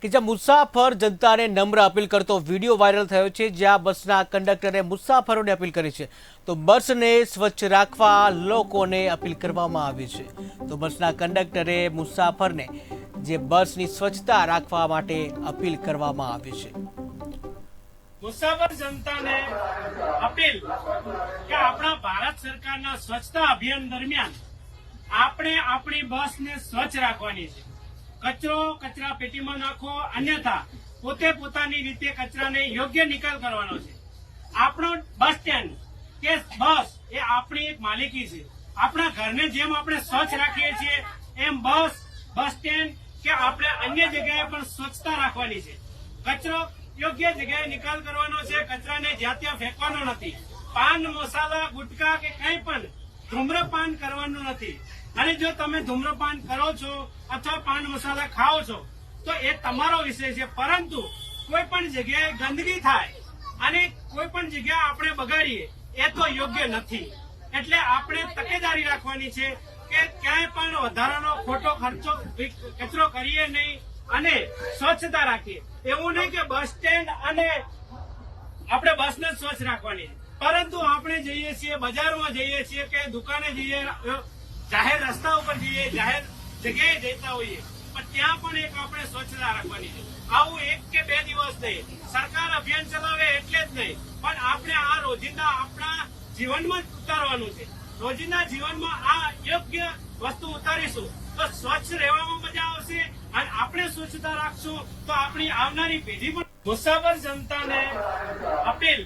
કે જ્યાં મુસાફર જનતાને નમ્ર અપીલ કરતો વિડીયો વાયરલ થયો છે, જ્યાં બસના કંડક્ટરે મુસાફરોને અપીલ કરી છે તો બસને સ્વચ્છ રાખવા લોકોને અપીલ કરવામાં આવી છે। તો બસના કંડક્ટરે મુસાફરને જે બસની સ્વચ્છતા રાખવા માટે અપીલ કરવામાં આવી છે। मुसाफर जनता ने अपील कि अपना भारत सरकार ना स्वच्छता अभियान दरमियान आपने अपनी बस ने स्वच्छ राखवानी छे। कचरो कचरा पेटी में नाखो, अन्यथा पोते पोतानी रीते कचरा ने योग्य निकाल करवानो छे। आपनो बस स्टेन्ड के बस ए आपनी एक मालिकी छे। अपना घर ने जेम आपणे स्वच्छ राखीए छीए एम बस स्टेन्ड के आपणे अन्य जगह पर स्वच्छता राखवानी छे। कचरो योग्य जगह निकाल करवानो छे। कचरा ने ज्यां त्यां फेंकवानो नथी। पान मसाला गुटका के कई पण धूम्रपान करवानुं नथी। અને જો તમે ધૂમ્રપાન કરો છો અથવા પાન મસાલા ખાઓ છો તો એ તમારો વિષય છે, પરંતુ કોઈ પણ જગ્યાએ ગંદકી થાય અને કોઈ પણ જગ્યા આપણે બગાડીએ એ તો યોગ્ય નથી। એટલે આપણે તકેદારી રાખવાની છે કે ક્યાંય પણ વધારાનો ખોટો ખર્ચો કચરો કરીએ નહીં અને સ્વચ્છતા રાખીએ। એવું નહીં કે બસ સ્ટેન્ડ અને આપણે બસને સ્વચ્છ રાખવાની છે, પરંતુ આપણે જઈએ છીએ બજારમાં જઈએ છીએ કે દુકાને જઈએ, જાહેર રસ્તા ઉપર જઈએ, જાહેર જગ્યાએ જતા હોઈએ, પણ ત્યાં પણ એક આપણે સ્વચ્છતા રાખવાની છે। આવું એક કે બે દિવસ નહીં, સરકાર અભિયાન ચલાવે એટલે જ નહીં, પણ આપણે આ રોજિંદા આપણા જીવનમાં જ ઉતારવાનું છે। રોજિંદા જીવનમાં આ યોગ્ય વસ્તુ ઉતારીશું તો સ્વચ્છ રહેવામાં મજા આવશે અને આપણે સ્વચ્છતા રાખશું તો આપણી આવનારી પેઢી પણ। મુસાફર જનતાને અપીલ